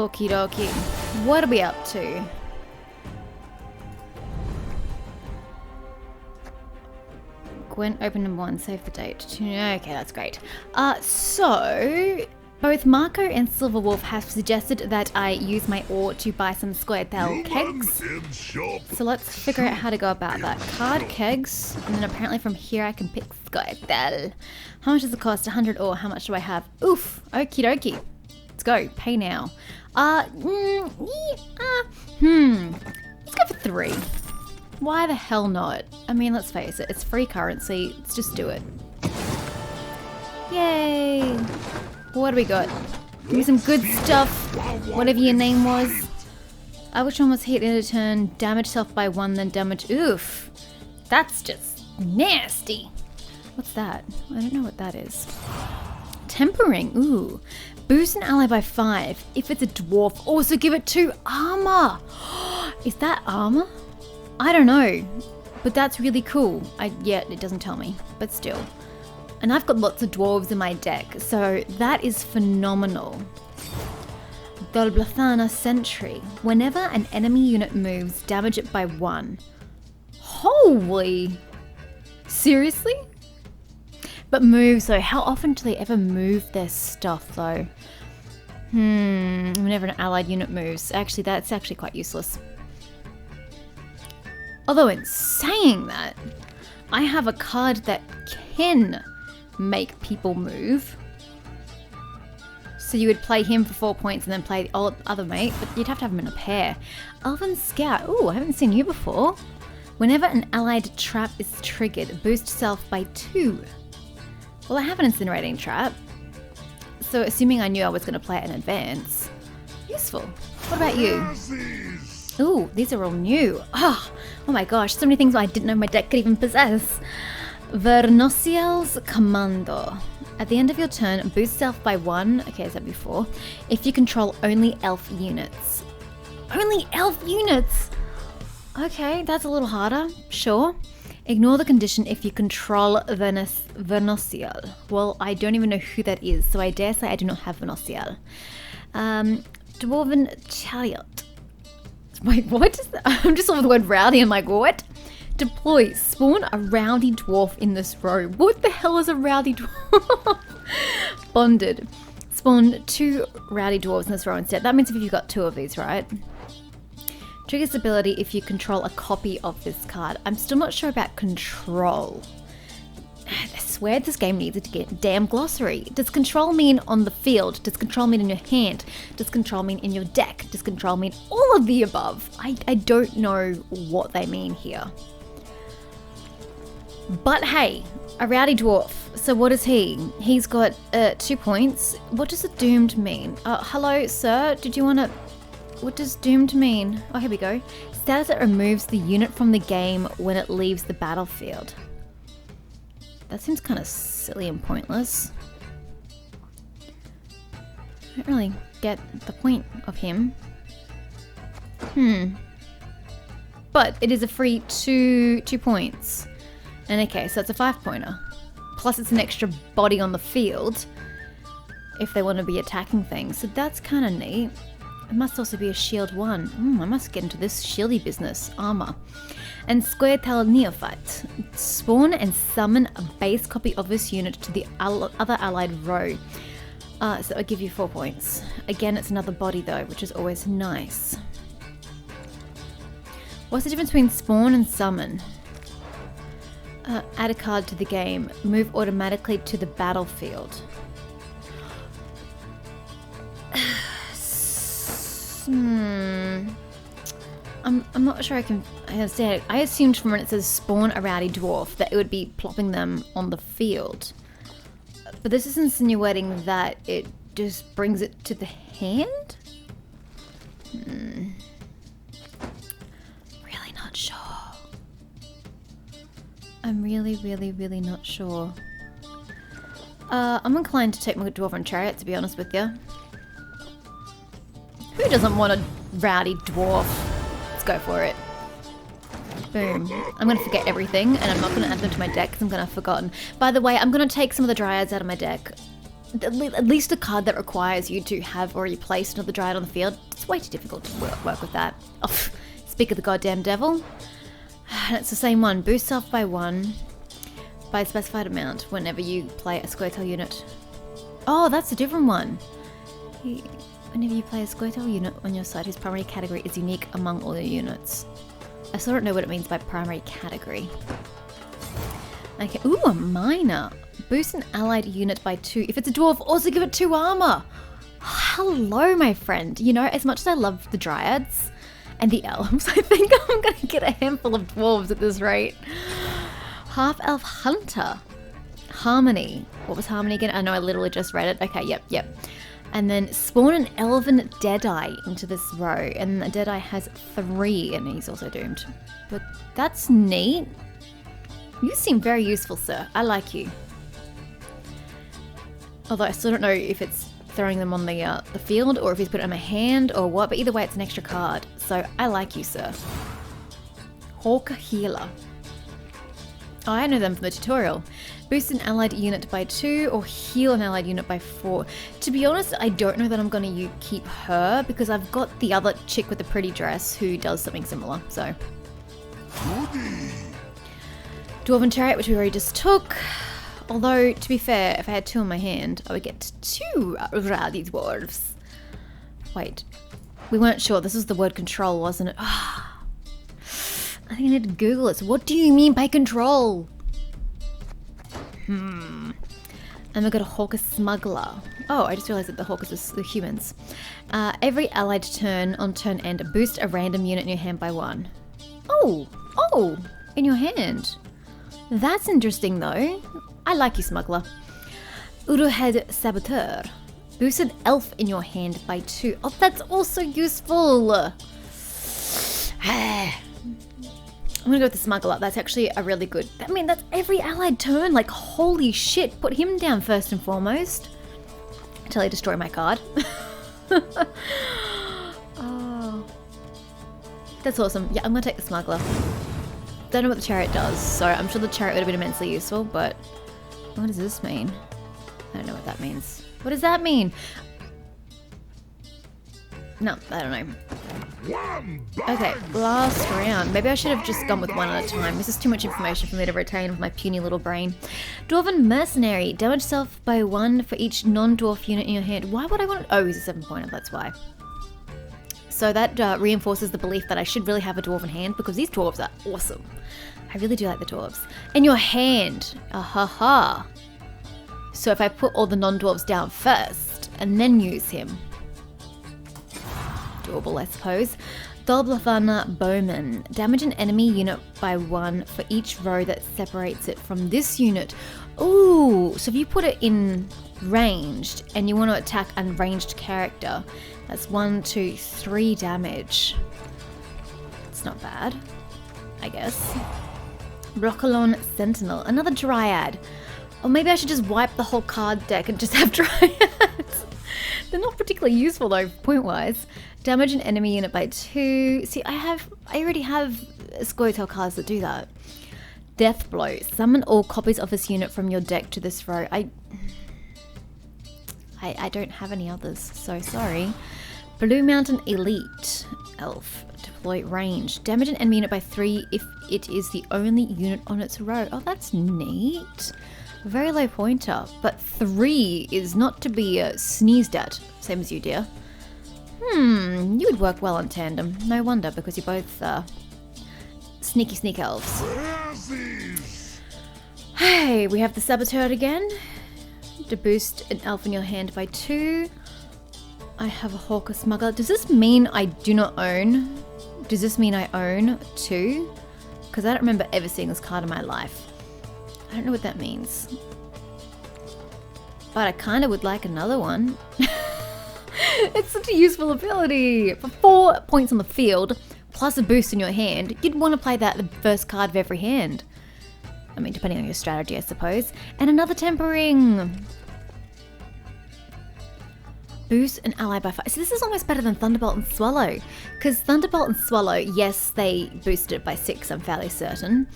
Okie dokie. What are we up to? Gwent open number 1, save the date. Okay, that's great. So both Marco and Silverwolf have suggested that I use my ore to buy some Squirtel kegs. So let's figure out how to go about that. Card kegs, and then apparently from here I can pick Squirtel. How much does it cost? 100 ore. How much do I have? Oof. Okie dokie. Let's go. Pay now. Let's go for 3. Why the hell not? I mean, let's face it, it's free currency. Let's just do it. Yay! What do we got? Give me some good stuff. Whatever your name was. Which one was hit in a turn? Damage self by 1, then damage. Oof. That's just nasty. What's that? I don't know what that is. Tempering. Ooh. Boost an ally by 5. If it's a dwarf, also give it 2 armor. Is that armor? I don't know, but that's really cool. Yeah, it doesn't tell me, but still. And I've got lots of dwarves in my deck, so that is phenomenal. Golblathana Sentry. Whenever an enemy unit moves, damage it by 1. Holy! Seriously? But move, so how often do they ever move their stuff though? Whenever an allied unit moves. Actually, that's actually quite useless. Although in saying that, I have a card that can make people move. So you would play him for 4 points and then play the other mate, but you'd have to have him in a pair. Elven Scout. Ooh, I haven't seen you before. Whenever an allied trap is triggered, boost self by 2. Well, I have an incinerating trap. So assuming I knew I was going to play it in advance. Useful. What about you? Ooh, these are all new. Oh my gosh, so many things I didn't know my deck could even possess. Vernosiel's Commando. At the end of your turn, boost self by 1. Okay, is that before? If you control only elf units. Only elf units? Okay, that's a little harder. Sure. Ignore the condition if you control Vernosiel. Well, I don't even know who that is, so I dare say I do not have Vernosiel. Dwarven Chariot. Wait, what is that? I'm just on the word rowdy. I'm like, what? Deploy. Spawn a rowdy dwarf in this row. What the hell is a rowdy dwarf? Bonded. Spawn 2 rowdy dwarves in this row instead. That means if you've got 2 of these, right? Triggers ability if you control a copy of this card. I'm still not sure about control. I swear this game needs a damn glossary. Does control mean on the field? Does control mean in your hand? Does control mean in your deck? Does control mean all of the above? I don't know what they mean here. But hey, a rowdy dwarf. So what is he? He's got 2 points. What does a doomed mean? Hello, sir. Did you want to... What does doomed mean? Oh, here we go. Status that removes the unit from the game when it leaves the battlefield. That seems kind of silly and pointless. I don't really get the point of him. But it is a free 2 points. And okay, so it's a 5-pointer. Plus it's an extra body on the field if they want to be attacking things. So that's kind of neat. It must also be a shield 1. I must get into this shieldy business. Armor. And Squirtel Neophyte. Spawn and summon a base copy of this unit to the other allied row. So I'll give you 4 points. Again, it's another body though, which is always nice. What's the difference between spawn and summon? Add a card to the game. Move automatically to the battlefield. I'm not sure I can understand it. I assumed from when it says spawn a rowdy dwarf that it would be plopping them on the field. But this is insinuating that it just brings it to the hand? Really not sure. I'm really not sure. I'm inclined to take my Dwarven Chariot, to be honest with you. Who doesn't want a rowdy dwarf? Let's go for it. Boom. I'm going to forget everything, and I'm not going to add them to my deck because I'm going to have forgotten. By the way, I'm going to take some of the dryads out of my deck. at least a card that requires you to have already placed another Dryad on the field. It's way too difficult to work with that. Oh, speak of the goddamn devil. It's the same one. Boost self by 1 by a specified amount whenever you play a Squirtle unit. Oh, that's a different one. Whenever you play a Squirtle unit on your side whose primary category is unique among all your units. I still don't know what it means by primary category. Okay, ooh, a minor. Boost an allied unit by 2. If it's a dwarf, also give it 2 armor. Hello, my friend. You know, as much as I love the dryads and the elves, I think I'm going to get a handful of dwarves at this rate. Half-elf hunter. Harmony. What was harmony again? I know I literally just read it. Okay, yep. And then spawn an elven Deadeye into this row. And the Deadeye has 3 and he's also doomed. But that's neat. You seem very useful, sir. I like you. Although I still don't know if it's throwing them on the field or if he's put it in my hand or what. But either way, it's an extra card. So I like you, sir. Hawk Healer. Oh, I know them from the tutorial. Boost an allied unit by 2 or heal an allied unit by 4. To be honest, I don't know that I'm going to keep her because I've got the other chick with the pretty dress who does something similar, so. Dwarven Chariot, which we already just took. Although, to be fair, if I had 2 in my hand, I would get 2 rowdy dwarves. Wait, we weren't sure. This was the word control, wasn't it? I think I need to Google it. So what do you mean by control? And we've got a Hawker Smuggler. Oh, I just realized that the Hawkers are the humans. Every allied turn on turn end, boost a random unit in your hand by 1. Oh, in your hand. That's interesting though. I like you, Smuggler. Uruhead Saboteur. Boost an elf in your hand by 2. Oh, that's also useful. I'm gonna go with the Smuggler. That's actually a really good... I mean, that's every allied turn. Like, holy shit. Put him down first and foremost. Until I destroy my card. Oh. That's awesome. Yeah, I'm gonna take the Smuggler. Don't know what the Chariot does, so I'm sure the Chariot would have been immensely useful, but... What does this mean? I don't know what that means. What does that mean? No, I don't know. Okay, last round. Maybe I should have just gone with 1 at a time. This is too much information for me to retain with my puny little brain. Dwarven Mercenary. Damage self by 1 for each non-dwarf unit in your hand. Why would I want... Oh, he's a 7-pointer, that's why. So that reinforces the belief that I should really have a dwarven hand because these dwarves are awesome. I really do like the dwarves. In your hand. Ha. So if I put all the non-dwarves down first and then use him. Doable, I suppose. Dolblafana Bowman. Damage an enemy unit by 1 for each row that separates it from this unit. Ooh, so if you put it in ranged and you want to attack a ranged character, that's 1, 2, 3 damage. It's not bad, I guess. Broccolon Sentinel. Another Dryad. Or maybe I should just wipe the whole card deck and just have Dryads. They're not particularly useful though, point-wise. Damage an enemy unit by 2. See, I already have Squirtle cards that do that. Death Blow. Summon all copies of this unit from your deck to this row. I don't have any others, so sorry. Blue Mountain Elite Elf. Deploy range. Damage an enemy unit by 3 if it is the only unit on its row. Oh, that's neat. Very low pointer, but 3 is not to be sneezed at. Same as you, dear. You would work well in tandem. No wonder, because you're both sneaky elves. Hey, we have the Saboteur again. To boost an elf in your hand by 2. I have a Hawker Smuggler. Does this mean I do not own? Does this mean I own 2? Because I don't remember ever seeing this card in my life. I don't know what that means. But I kind of would like another one. It's such a useful ability. For 4 points on the field, plus a boost in your hand, you'd want to play that the first card of every hand. I mean, depending on your strategy, I suppose. And another Tempering. Boost an ally by 5. So this is almost better than Thunderbolt and Swallow. Because Thunderbolt and Swallow, yes, they boosted it by 6, I'm fairly certain.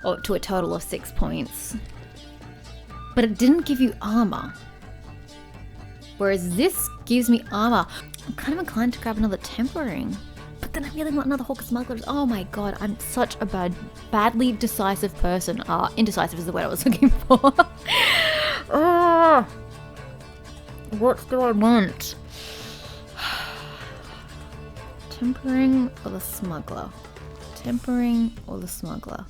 Or to a total of 6 points. But it didn't give you armor. Whereas this gives me armor. I'm kind of inclined to grab another tempering. But then I really want another Hawk of Smugglers. Oh my god, I'm such a badly decisive person. Indecisive is the word I was looking for. What do I want? Tempering or the Smuggler? Tempering or the Smuggler?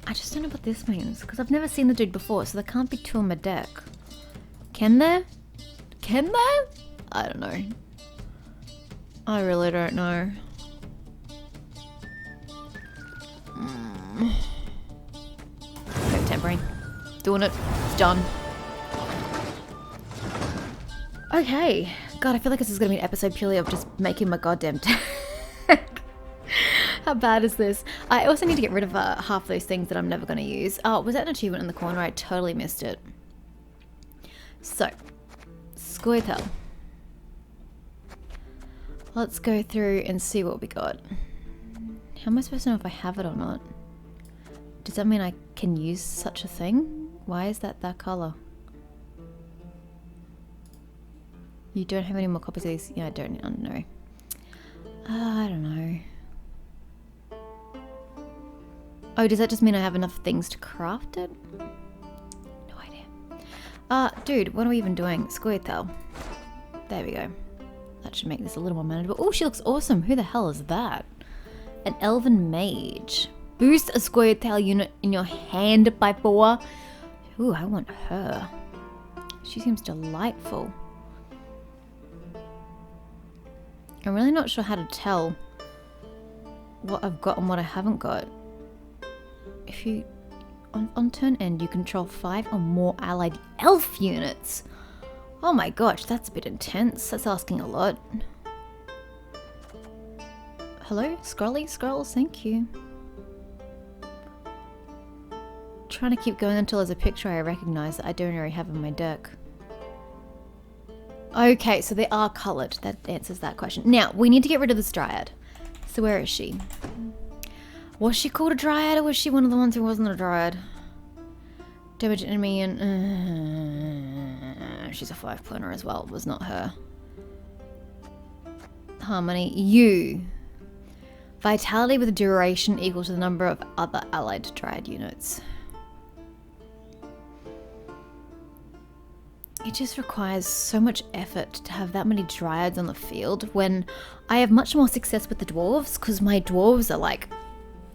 I just don't know what this means, because I've never seen the dude before, so there can't be two on my deck. Can there? Can there? I don't know. I really don't know. Okay, tempering. Doing it. It's done. Okay. God, I feel like this is going to be an episode purely of just making my goddamn deck. How bad is this? I also need to get rid of half those things that I'm never going to use. Oh, was that an achievement in the corner? I totally missed it. So, Squirtle. Let's go through and see what we got. How am I supposed to know if I have it or not? Does that mean I can use such a thing? Why is that color? You don't have any more copies of these? Yeah, I don't know. I don't know. Oh, does that just mean I have enough things to craft it? No idea. Dude, what are we even doing? Squirtle. There we go. That should make this a little more manageable. Oh, she looks awesome. Who the hell is that? An Elven Mage. Boost a Squirtle unit in your hand by 4. Ooh, I want her. She seems delightful. I'm really not sure how to tell what I've got and what I haven't got. If you... On turn end, you control 5 or more allied elf units. Oh my gosh, that's a bit intense. That's asking a lot. Hello? Scrolls, thank you. Trying to keep going until there's a picture I recognize that I don't already have in my deck. Okay, so they are coloured. That answers that question. Now, we need to get rid of this Dryad. So where is she? Was she called a Dryad, or was she one of the ones who wasn't a Dryad? Damage enemy and... she's a 5-pointer as well. It was not her. Harmony. You. Vitality with a duration equal to the number of other allied Dryad units. It just requires so much effort to have that many Dryads on the field when I have much more success with the Dwarves, because my Dwarves are like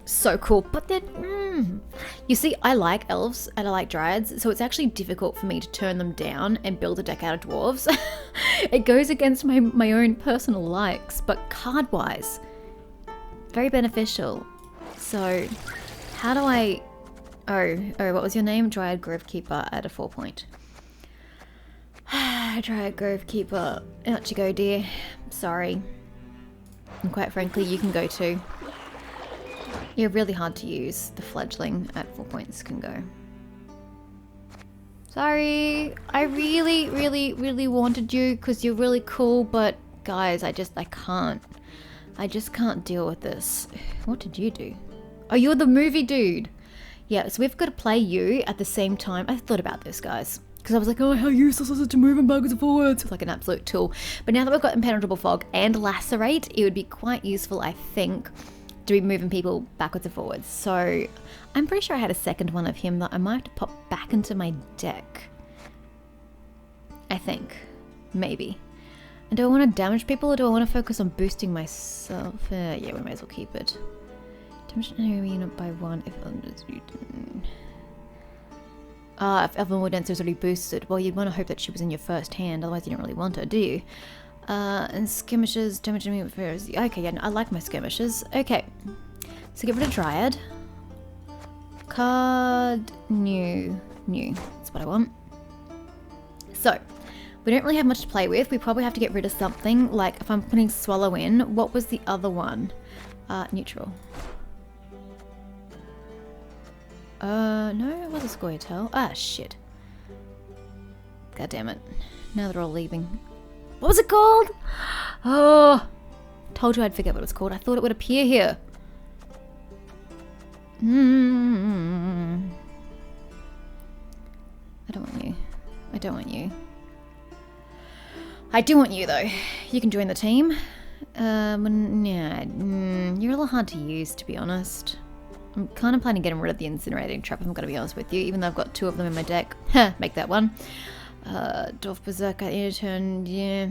so cool. But then, you see, I like Elves and I like Dryads, so it's actually difficult for me to turn them down and build a deck out of Dwarves. It goes against my own personal likes, but card-wise, very beneficial. So, how do I... Oh, what was your name? Dryad Grovekeeper at a 4-point. Dryad Grovekeeper. Out you go, dear. Sorry. And quite frankly, you can go too. You're really hard to use. The fledgling at 4 points can go. Sorry. I really, really, really wanted you because you're really cool, but guys, I can't. I just can't deal with this. What did you do? Oh, you're the movie dude. Yeah, so we've got to play you at the same time. I thought about this, guys. Because I was like, oh, how useless is it to move him backwards and forwards? Like an absolute tool. But now that we've got Impenetrable Fog and Lacerate, it would be quite useful, I think, to be moving people backwards and forwards. So I'm pretty sure I had a second one of him that I might have to pop back into my deck. I think. Maybe. And do I want to damage people or do I want to focus on boosting myself? Yeah, we may as well keep it. Damage an enemy unit by 1 if if Elven War Dancer is already boosted. Well, you'd want to hope that she was in your first hand, otherwise you don't really want her, do you? And skirmishes, damage enemy with fairs. Okay, yeah, no, I like my skirmishes. Okay, so get rid of Dryad. Card, new. That's what I want. So, we don't really have much to play with. We probably have to get rid of something. Like, if I'm putting Swallow in, what was the other one? Neutral. No, it was a Squirtle. Ah, shit. God damn it. Now they're all leaving. What was it called? Oh, told you I'd forget what it was called. I thought it would appear here. I don't want you. I don't want you. I do want you, though. You can join the team. Yeah, you're a little hard to use, to be honest. I'm kind of planning on getting rid of the incinerating trap, if I'm going to be honest with you, even though I've got 2 of them in my deck. Make that one. Dwarf Berserker, end of turn. Yeah.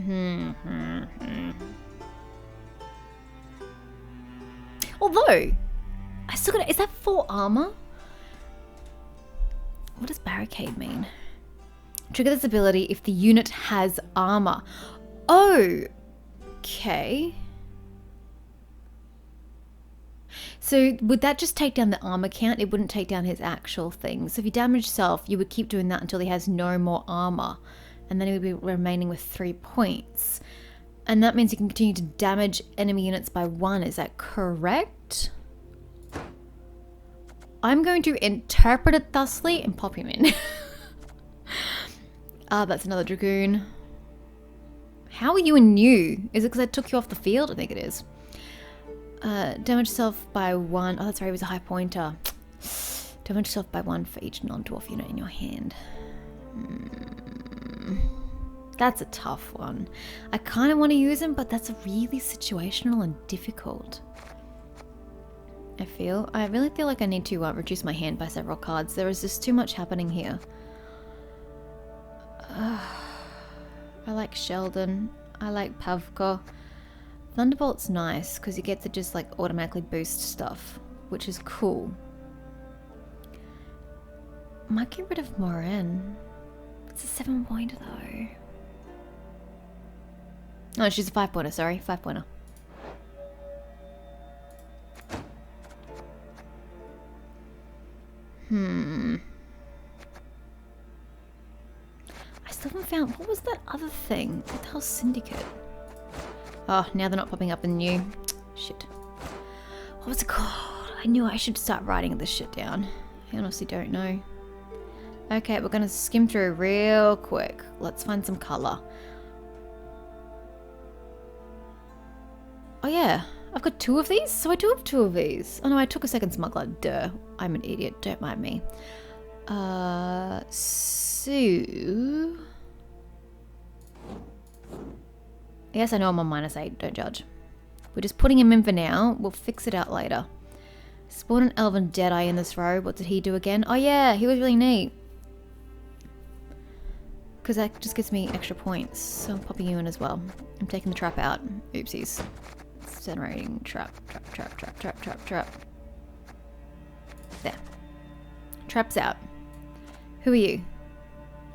Although, I still got. Is that 4 armor? What does barricade mean? Trigger this ability if the unit has armor. Okay. So would that just take down the armor count? It wouldn't take down his actual thing. So if you damage self, you would keep doing that until he has no more armor. And then he would be remaining with 3 points. And that means you can continue to damage enemy units by 1. Is that correct? I'm going to interpret it thusly and pop him in. That's another Dragoon. How are you a new? Is it because I took you off the field? I think it is. Damage self by 1. Oh, that's right, it was a high pointer. Damage self by 1 for each non-dwarf unit in your hand. That's a tough one. I kind of want to use him, but that's really situational and difficult. I really feel like I need to reduce my hand by several cards. There is just too much happening here. I like Sheldon. I like Pavka. Thunderbolt's nice because you get to just like automatically boost stuff, which is cool. Might get rid of Morin. It's a 7-pointer though. Oh, she's a 5-pointer, sorry. 5-pointer. I still haven't found... What was that other thing? What the hell's Syndicate? Oh, now they're not popping up in new. Shit. What was it called? I knew I should start writing this shit down. I honestly don't know. Okay, we're going to skim through real quick. Let's find some colour. Oh yeah, I've got 2 of these? So I do have 2 of these. Oh no, I took a second smuggler. Duh. I'm an idiot. Don't mind me. So... Yes, I know I'm on -8. Don't judge. We're just putting him in for now. We'll fix it out later. Spawn an Elven Deadeye in this row. What did he do again? Oh yeah, he was really neat. Because that just gives me extra points. So I'm popping you in as well. I'm taking the trap out. Oopsies. It's generating trap. There. Trap's out. Who are you?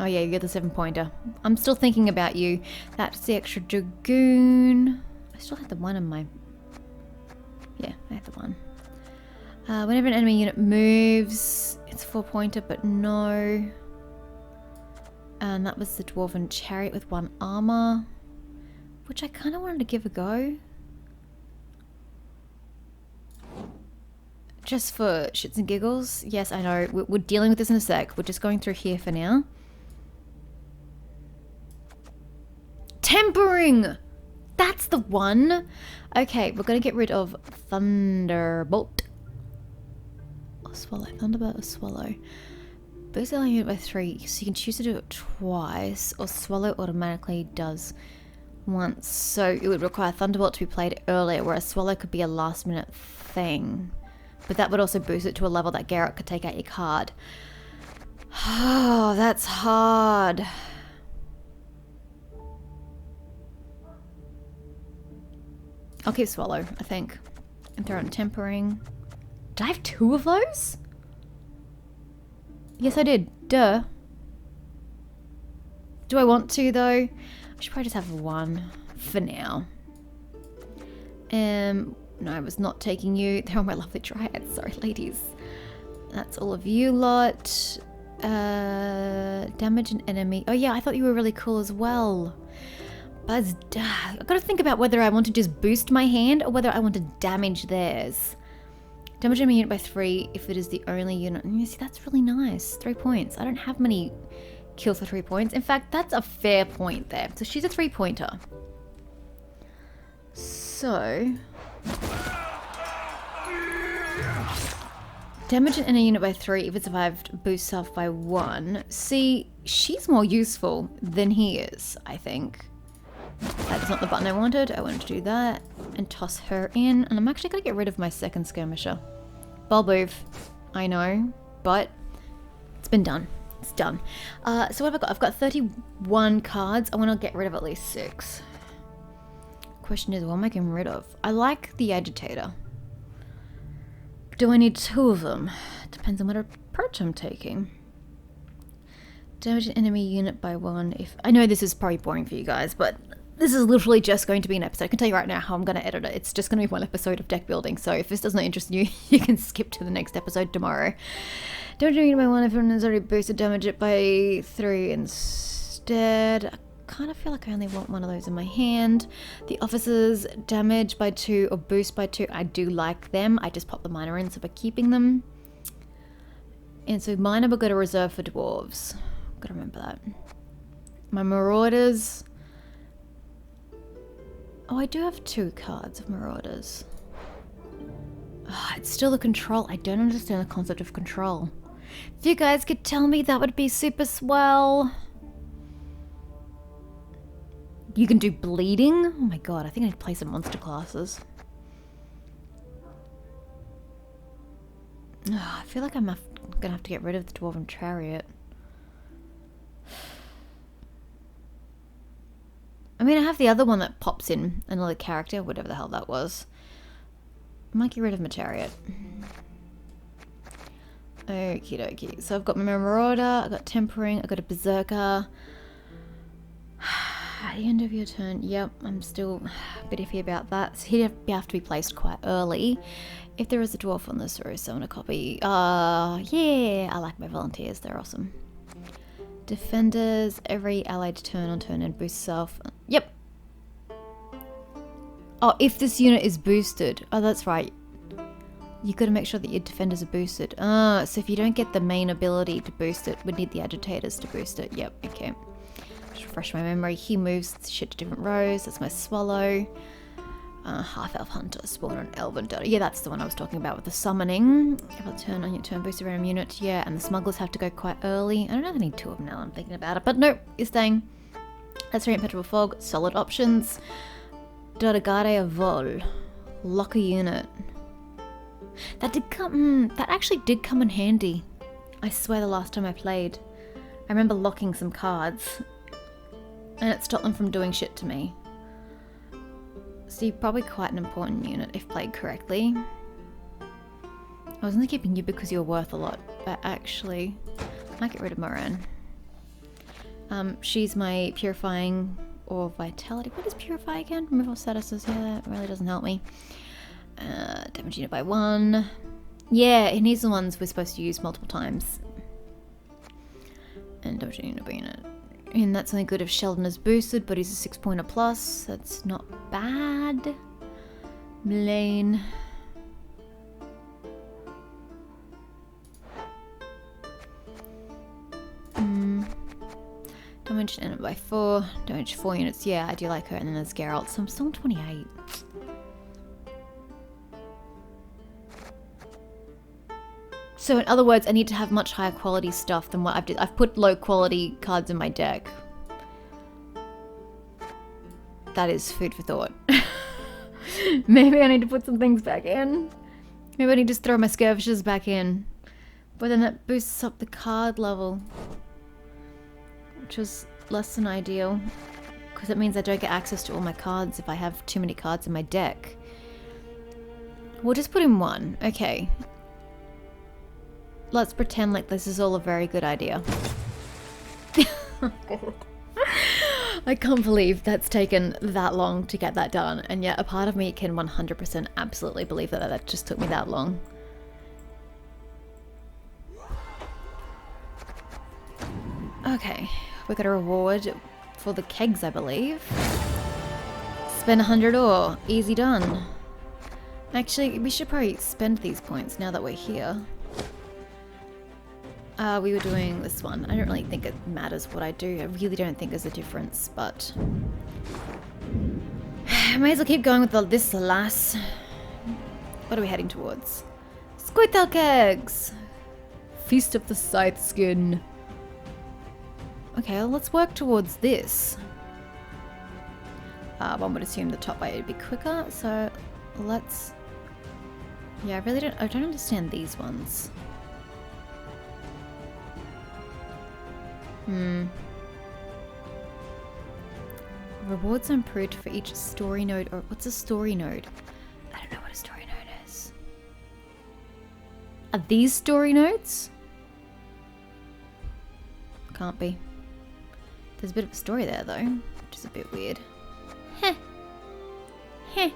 Oh yeah, you're the 7-pointer. I'm still thinking about you. That's the extra Dragoon. I still have the 1 in my... Yeah, I have the 1. Whenever an enemy unit moves, it's a 4-pointer, but no. And that was the Dwarven Chariot with 1 armor, which I kind of wanted to give a go. Just for shits and giggles. Yes, I know. We're dealing with this in a sec. We're just going through here for now. Tempering! That's the one! Okay, we're going to get rid of Thunderbolt. Or Swallow. Thunderbolt or Swallow. Boost the unit by 3, so you can choose to do it twice, or Swallow automatically does once. So it would require Thunderbolt to be played earlier, whereas Swallow could be a last minute thing. But that would also boost it to a level that Garrett could take out your card. Oh, that's hard. I'll keep Swallow, I think. And throw in Tempering. Did I have 2 of those? Yes, I did. Duh. Do I want to, though? I should probably just have 1 for now. No, I was not taking you. They're all my lovely dryads. Sorry, ladies. That's all of you lot. Damage an enemy. Oh, yeah, I thought you were really cool as well. But I've got to think about whether I want to just boost my hand or whether I want to damage theirs. Damage enemy unit by 3 if it is the only unit. You see, that's really nice. 3 points. I don't have many kill for 3 points. In fact, that's a fair point there. So she's a 3-pointer. So... Damage an enemy unit by 3 if it survived, boost self by 1. See, she's more useful than he is, I think. That is not the button I wanted. I wanted to do that and toss her in. And I'm actually going to get rid of my second skirmisher. Bold move, I know, but it's been done. It's done. So what have I got? I've got 31 cards. I want to get rid of at least 6. Question is, what am I getting rid of? I like the agitator. Do I need 2 of them? Depends on what approach I'm taking. Damage an enemy unit by 1 if... I know this is probably boring for you guys, but this is literally just going to be an episode. I can tell you right now how I'm going to edit it. It's just going to be 1 episode of deck building, so if this does not interest you, you can skip to the next episode tomorrow. Damage an enemy by 1 if it has already boosted, damage it by 3 instead. I kind of feel like I only want 1 of those in my hand. The officers, damage by 2 or boost by 2. I do like them. I just pop the minor in, so we're keeping them. And so minor we've got a reserve for dwarves. Gotta remember that. My marauders. Oh, I do have 2 cards of marauders. Oh, it's still the control. I don't understand the concept of control. If you guys could tell me, that would be super swell. You can do bleeding? Oh my god, I think I need to play some monster classes. Oh, I feel like I'm gonna have to get rid of the Dwarven Chariot. I mean, I have the other one that pops in another character, whatever the hell that was. I might get rid of my chariot. Okie dokie. So I've got my Marauder, I've got Tempering, I've got a Berserker. At the end of your turn, yep, I'm still a bit iffy about that. So he'd have to be placed quite early. If there is a dwarf on this row, summon a copy. Yeah, I like my volunteers, they're awesome. Defenders, every allied turn on turn and boost self. Yep. Oh, if this unit is boosted. Oh, that's right. You gotta make sure that your defenders are boosted. So if you don't get the main ability to boost it, we need the agitators to boost it. Yep, okay. Just refresh my memory. He moves shit to different rows. That's my swallow. Half-elf hunter, spawn on elven daughter. Yeah, that's the one I was talking about with the summoning. If I turn on your turn, boost a random unit. Yeah, and the smugglers have to go quite early. I don't know if I need 2 of them now I'm thinking about it, but no, it's staying. That's right, Impenetrable Fog. Solid options. Doragare of Vol. Lock a unit. That did come. That actually did come in handy. I swear the last time I played, I remember locking some cards, and it stopped them from doing shit to me. So you're probably quite an important unit if played correctly. I was only keeping you because you're worth a lot, but actually, I might get rid of Moran. She's my purifying or vitality. What is purify again? Removal statuses. Yeah, that really doesn't help me. Damage unit by 1. Yeah, and he's the ones we're supposed to use multiple times. And damage unit by unit. And that's only good if Sheldon is boosted, but he's a 6-pointer plus. That's not bad. Blaine. Damage and by 4. Damage 4 units. Yeah, I do like her. And then there's Geralt. So I'm still on 28. So in other words, I need to have much higher quality stuff than what I've did. I've put low quality cards in my deck. That is food for thought. Maybe I need to put some things back in. Maybe I need to just throw my skirmishers back in. But then that boosts up the card level, which is less than ideal, because it means I don't get access to all my cards if I have too many cards in my deck. We'll just put in 1. Okay. Let's pretend like this is all a very good idea. I can't believe that's taken that long to get that done, and yet a part of me can 100% absolutely believe that that just took me that long. Okay, we got a reward for the kegs, I believe. Spend 100 ore. Easy done. Actually, we should probably spend these points now that we're here. We were doing this one. I don't really think it matters what I do. I really don't think there's a difference, but I may as well keep going with this lass. What are we heading towards? Squirtle kegs! Feast of the Scythe Skin. Okay, well, let's work towards this. One would assume the top way would be quicker, so let's... Yeah, I don't understand these ones. Rewards are improved for each story node, or what's a story node? I don't know what a story node is. Are these story nodes? Can't be. There's a bit of a story there though, which is a bit weird. Heh. Heh.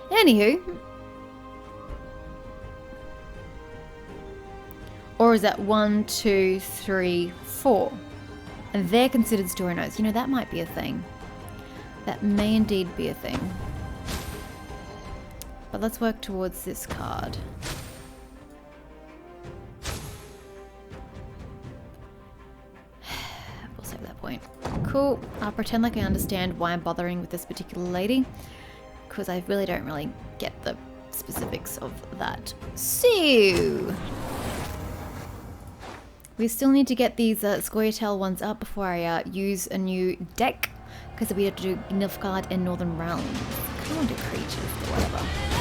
Anywho. Or is that 1, 2, 3, 4? And they're considered story nodes. You know, that might be a thing. That may indeed be a thing. But let's work towards this card. We'll save that point. Cool. I'll pretend like I understand why I'm bothering with this particular lady, because I really don't really get the specifics of that. So... we still need to get these Scoia'tael ones up before I use a new deck, because we have to do Nilfgaard and Northern Realms. I kind of want to do creatures, but whatever.